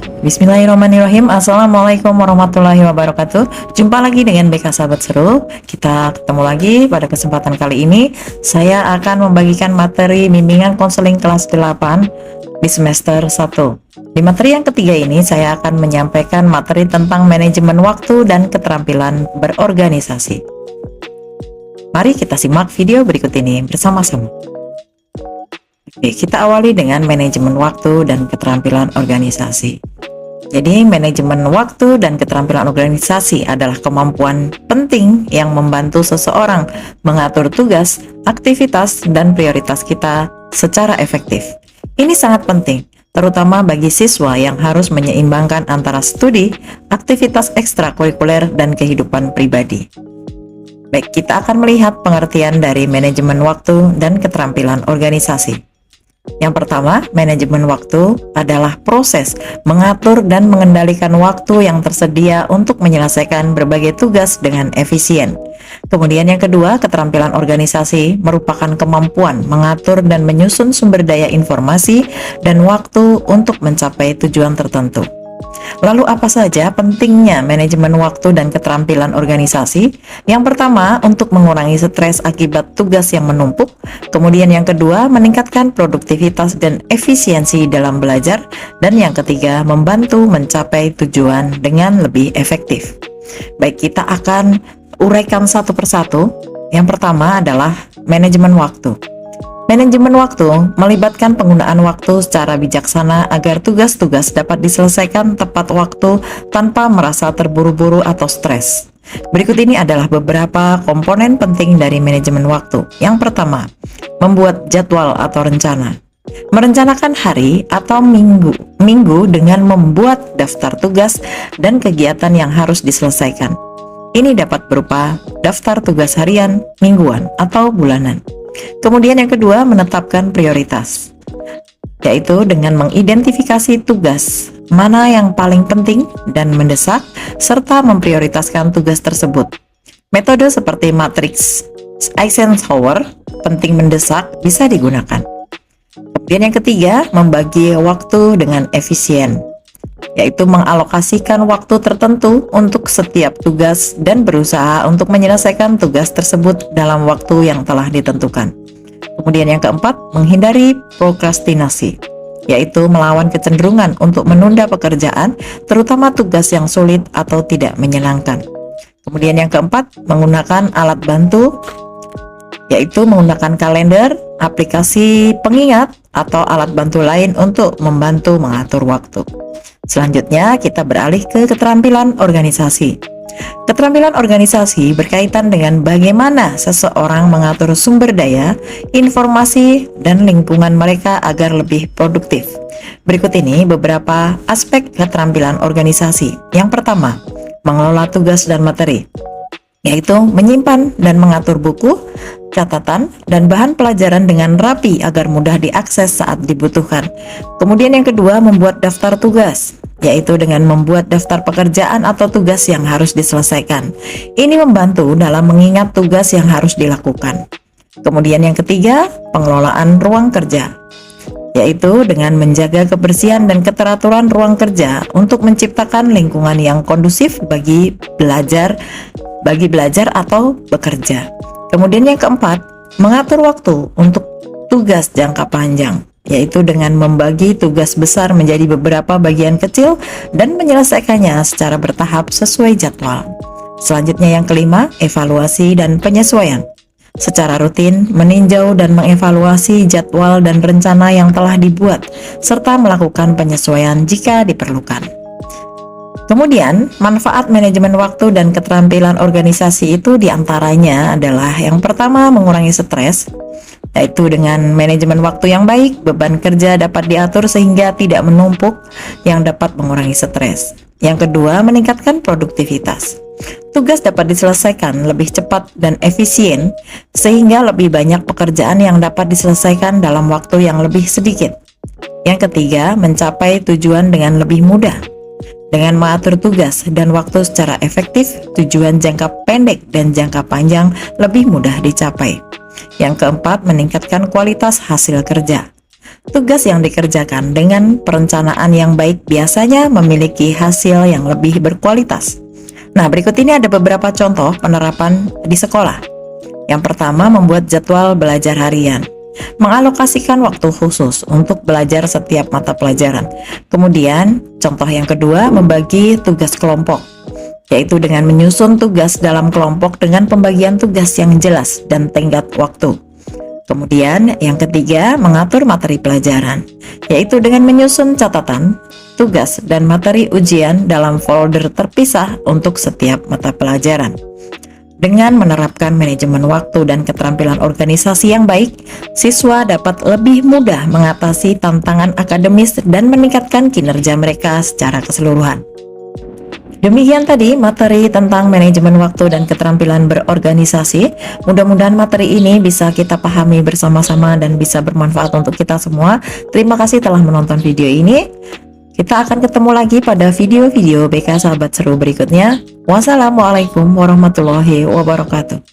Bismillahirrahmanirrahim. Assalamualaikum warahmatullahi wabarakatuh. Jumpa lagi dengan BK Sahabat Seru. Kita ketemu lagi pada kesempatan kali ini. Saya akan membagikan materi bimbingan konseling kelas 8 di semester 1. Di materi yang ketiga ini saya akan menyampaikan materi tentang manajemen waktu dan keterampilan berorganisasi. Mari kita simak video berikut ini bersama-sama. Oke, kita awali dengan manajemen waktu dan keterampilan organisasi. Jadi, manajemen waktu dan keterampilan organisasi adalah kemampuan penting yang membantu seseorang mengatur tugas, aktivitas, dan prioritas kita secara efektif. Ini sangat penting, terutama bagi siswa yang harus menyeimbangkan antara studi, aktivitas ekstrakurikuler, dan kehidupan pribadi. Baik, kita akan melihat pengertian dari manajemen waktu dan keterampilan organisasi. Yang pertama, manajemen waktu adalah proses mengatur dan mengendalikan waktu yang tersedia untuk menyelesaikan berbagai tugas dengan efisien. Kemudian yang kedua, keterampilan organisasi merupakan kemampuan mengatur dan menyusun sumber daya informasi dan waktu untuk mencapai tujuan tertentu. Lalu apa saja pentingnya manajemen waktu dan keterampilan organisasi? Yang pertama, untuk mengurangi stres akibat tugas yang menumpuk. Kemudian yang kedua, meningkatkan produktivitas dan efisiensi dalam belajar. Dan yang ketiga, membantu mencapai tujuan dengan lebih efektif. Baik, kita akan uraikan satu persatu. Yang pertama adalah manajemen waktu. Manajemen waktu melibatkan penggunaan waktu secara bijaksana agar tugas-tugas dapat diselesaikan tepat waktu tanpa merasa terburu-buru atau stres. Berikut ini adalah beberapa komponen penting dari manajemen waktu. Yang pertama, membuat jadwal atau rencana. Merencanakan hari atau minggu dengan membuat daftar tugas dan kegiatan yang harus diselesaikan. Ini dapat berupa daftar tugas harian, mingguan, atau bulanan. Kemudian yang kedua, menetapkan prioritas, yaitu dengan mengidentifikasi tugas mana yang paling penting dan mendesak, serta memprioritaskan tugas tersebut. Metode seperti matriks Eisenhower, penting mendesak, bisa digunakan. Kemudian yang ketiga, membagi waktu dengan efisien, yaitu mengalokasikan waktu tertentu untuk setiap tugas dan berusaha untuk menyelesaikan tugas tersebut dalam waktu yang telah ditentukan. Kemudian yang keempat, menghindari prokrastinasi, yaitu melawan kecenderungan untuk menunda pekerjaan, terutama tugas yang sulit atau tidak menyenangkan. Kemudian yang keempat, menggunakan alat bantu, yaitu menggunakan kalender, aplikasi pengingat, atau alat bantu lain untuk membantu mengatur waktu. Selanjutnya, kita beralih ke keterampilan organisasi. Keterampilan organisasi berkaitan dengan bagaimana seseorang mengatur sumber daya, informasi, dan lingkungan mereka agar lebih produktif. Berikut ini beberapa aspek keterampilan organisasi. Yang pertama, mengelola tugas dan materi, yaitu menyimpan dan mengatur buku, catatan, dan bahan pelajaran dengan rapi agar mudah diakses saat dibutuhkan. Kemudian yang kedua, membuat daftar tugas, yaitu dengan membuat daftar pekerjaan atau tugas yang harus diselesaikan. Ini membantu dalam mengingat tugas yang harus dilakukan. Kemudian yang ketiga, pengelolaan ruang kerja, yaitu dengan menjaga kebersihan dan keteraturan ruang kerja untuk menciptakan lingkungan yang kondusif bagi belajar atau bekerja. Kemudian yang keempat, mengatur waktu untuk tugas jangka panjang, yaitu dengan membagi tugas besar menjadi beberapa bagian kecil dan menyelesaikannya secara bertahap sesuai jadwal. Selanjutnya yang kelima, evaluasi dan penyesuaian. Secara rutin, meninjau dan mengevaluasi jadwal dan rencana yang telah dibuat, serta melakukan penyesuaian jika diperlukan. Kemudian, manfaat manajemen waktu dan keterampilan organisasi itu diantaranya adalah yang pertama, mengurangi stres, yaitu dengan manajemen waktu yang baik, beban kerja dapat diatur sehingga tidak menumpuk yang dapat mengurangi stres. Yang kedua, meningkatkan produktivitas. Tugas dapat diselesaikan lebih cepat dan efisien sehingga lebih banyak pekerjaan yang dapat diselesaikan dalam waktu yang lebih sedikit. Yang ketiga, mencapai tujuan dengan lebih mudah. Dengan mengatur tugas dan waktu secara efektif, tujuan jangka pendek dan jangka panjang lebih mudah dicapai. Yang keempat, meningkatkan kualitas hasil kerja. Tugas yang dikerjakan dengan perencanaan yang baik biasanya memiliki hasil yang lebih berkualitas. Nah, berikut ini ada beberapa contoh penerapan di sekolah. Yang pertama, membuat jadwal belajar harian. Mengalokasikan waktu khusus untuk belajar setiap mata pelajaran. Kemudian, contoh yang kedua, membagi tugas kelompok, yaitu dengan menyusun tugas dalam kelompok dengan pembagian tugas yang jelas dan tenggat waktu. Kemudian, yang ketiga, mengatur materi pelajaran, yaitu dengan menyusun catatan, tugas, dan materi ujian dalam folder terpisah untuk setiap mata pelajaran. Dengan menerapkan manajemen waktu dan keterampilan organisasi yang baik, siswa dapat lebih mudah mengatasi tantangan akademis dan meningkatkan kinerja mereka secara keseluruhan. Demikian tadi materi tentang manajemen waktu dan keterampilan berorganisasi. Mudah-mudahan materi ini bisa kita pahami bersama-sama dan bisa bermanfaat untuk kita semua. Terima kasih telah menonton video ini. Kita akan ketemu lagi pada video-video BK Sahabat Seru berikutnya. Wassalamualaikum warahmatullahi wabarakatuh.